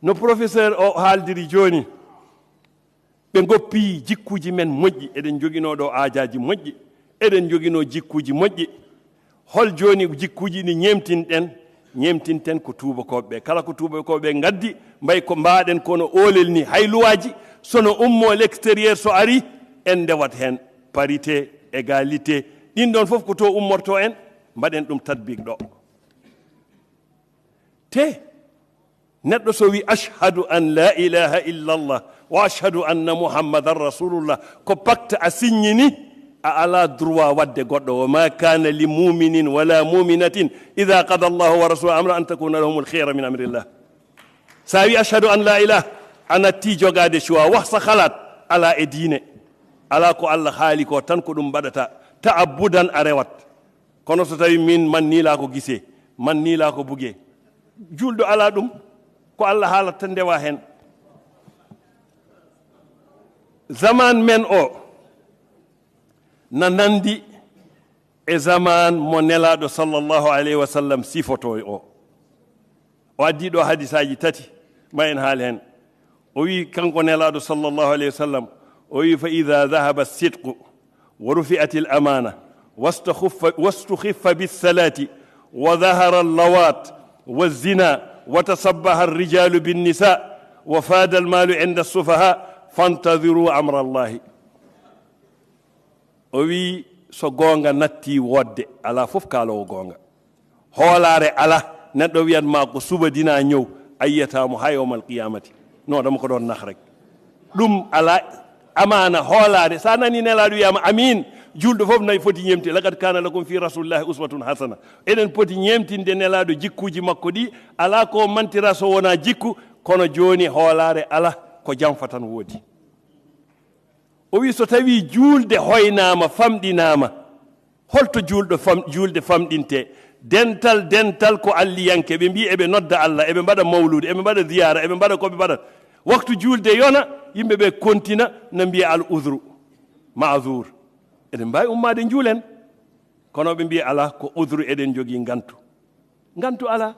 no professeur o haaldiri jooni ɓe goppi jikkuji men moƴƴi eɗen joginoo ɗo aajaaji moƴƴi eɗen joginoo jikkuji moƴƴi hol jooni jikkuji ɗi ñemtinten ko tuubakoɓe ɓe kala ko tuubakoɓe ɓe ngaddi mbay ko mbaaɗen kono oolel ni hay luwaaji sono ummo l'extérieur so ari en ndewat heen parité égalité ɗin ɗon fof ko to ummorto en mbaɗen ɗum tadbiq ɗo te neɗɗo so wi ashhadu an la ilaha illallah wa ashhadu anna muhammadan rasulullah ko pacte a signini a ala droit wadde goɗɗo wa ma kana li muminin wala muminatin ida qada allahu wa rasuluhu amra an takuna lahum alkhira min amrillah sa wi ashhadu an la ilaha a natti jogade choix wax sa halat ala e diine ala ko allah haali ko tan ko ɗum mbaɗata ta'abbudan a rewat kono so tawi min man nila ko gise man nila ko bugue julɗo ala ɗum ko allah haalata tan ndewa hen zaman men o na nandi e zaman mo nelaɗo sallllahu alayhi wa sallam sifoto o addi ɗo hadisaji tati ma en haali hen o wi kanko nelaɗo sallllahu alayhi wa sallam o wi fa ida dahaba sidqu wa rufi'at al amana wastukhiffa bisalati wa dahara allawat والزنا وتصبح الرجال بالنساء وفاد المال عند السفهاء فانتظروا أمر الله وي so gonga natti wodde ala fof kaalowo gonga hoolaare ala neɗɗo wiyatma ko suba dina ñëw ayyatamo ha yawmal qiyamati non dama ko ɗon nax rek ɗum ala amana hoolaare sa nani nelaɗo wiyama amin julɗo fof nayi foti ñemti laqad kana lakum fi rasulillahi uswatun hasana eɗen poti ñemtinde nelaɗo jikkuji makko ɗi ala ko mantira so wona jikku kono joni hoolare ala ko janfa tan woodi o wi so tawi julde hoynama famɗinama holto julde famɗinte dental ko alliyanke ɓe mbi eɓe nodda allah eɓe mbaɗa mawlude eɓe mbaɗa ziyara eɓe mbaɗa koɓe mbaɗat waktu julde yona yimɓeɓe kontina no mbiya al udru mazur eɗen mbawi ummade juulen kono ɓe mbiya ala ko udru eɗen jogui gantu ala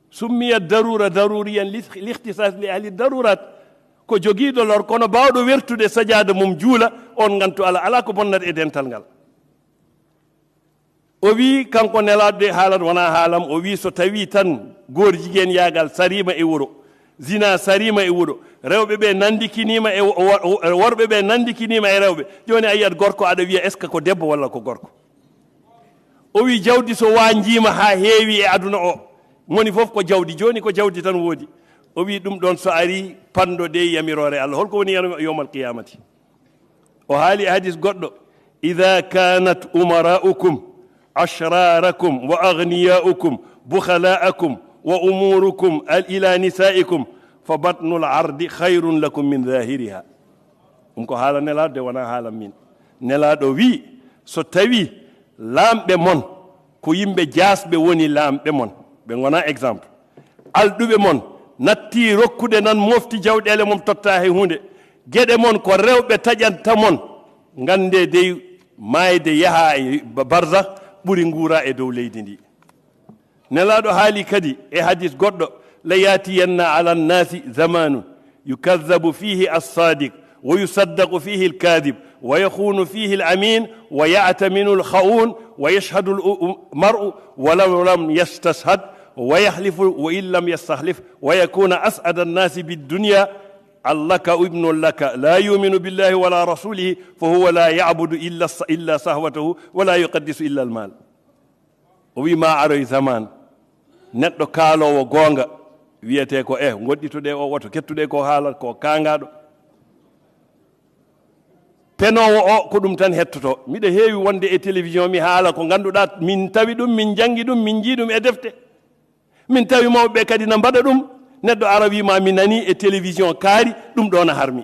summiya darura daruriyan lihtisas li ahli darurat ko joguiɗo lor kono bawɗo wertude sajada mum juula on gantu ala ko bonnata e dental ngal o wi kanko nelaɗo de haalat wona haalam o wi so tawi tan goor jiguen yaagal sarima e wuuro zina sarima e wuuro rewɓe ɓe nandikinima e worɓe ɓe nandikinima e rewɓe joni a yiyat gorko aɗa wiya est ce que ko debbo walla ko gorko o wi jawdi so wanjima ha heewi e aduna o moni fof ko jawdi joni ko jawdi tan woodi o wi ɗum ɗon so ari panɗo de yamirore allah holko woni yawmal qiyamati o haali e hadis goɗɗo ida kanat umaraukum ashrarakum wa aghniyaukum bukhalaakum wa umurukum ila nisaikum fa batnul ardi khayrun lakum min zahiriha ɗum ko haala nelaɗo de wona haala min nelaɗo wi so tawi lamɓe mon ko yimɓe jasɓe woni lamɓe mon ɓe gona exemple alɗuɓe mon natti rokkude nan mofti jawɗele mum totta he hunde gueɗe mon ko rewɓe taƴanta mon gande dey mayde yaaha e barzah ɓuri nguura e dow leydi ndi nelaɗo haali kadi e hadis goɗɗo la yatiyanna ala nnasi zamanu yukadhabu fihi alsadiq wa yusaddaqu fihi alkadib wa yakhunu fihi alamin wa ya'taminu alkha'un wa yashhadu almar'u walaw lam yastashhad wa yahlifu wa in lam yastahlif wa yakuna as'ada annasi biddunya allaka ibnu laka la yuminu billahi wala rasulihi fa huwa la ya'budu illa sahwatahu wala yuqaddisu illa almal o wi ma aroy zaman neɗɗo kaalowo goonga wiyete ko goɗɗituɗe o woto kettuɗe ko haalat ko kangaɗo penowo o ko ɗum tan hettoto miɗa heewi wonde e télévision mi haala ko ganduɗa min tawi ɗum min jangi ɗum min jii ɗum e defte min tawi mawɓe kadi na mbaɗa ɗum neɗɗo ara wima mi nani e télévision kaari ɗum ɗon a harmi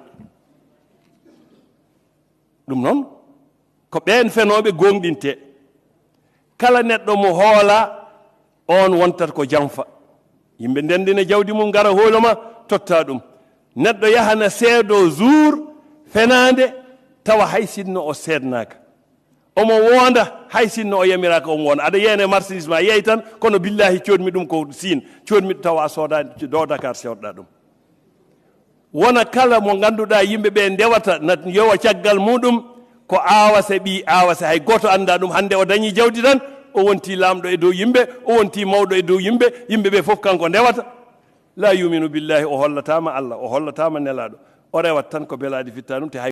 ɗum noon ko ɓen fenoɓe gonɗinte kala neɗɗo mo hoola on wontat ko janfa yimɓe ndendina jawdi mum gara hooloma totta ɗum neɗɗo yahana seedo jour fenade tawa hay sinno o seednaka omo wonda hay sinno o yamiraka omo wonda aɗa yiyane marchandise ma yeey tan kono billahi coodmi ɗum ko siin coodmi tawa sodani do Dakar sewɗa ɗum wona kala mo ganduɗa yimɓe ɓe ndewata na yowa caggal muɗum ko awase ɓi awase hay goto anda ɗum hande o dañi jawdi tan o wonti lamɗo e dow yimɓe o wonti mawɗo e dow yimɓe yimɓe ɓe fof kanko ndewata la yuminu billahi o hollatama Allah o hollatama nelaɗo o rewat tan ko beladi fitta ɗum te hay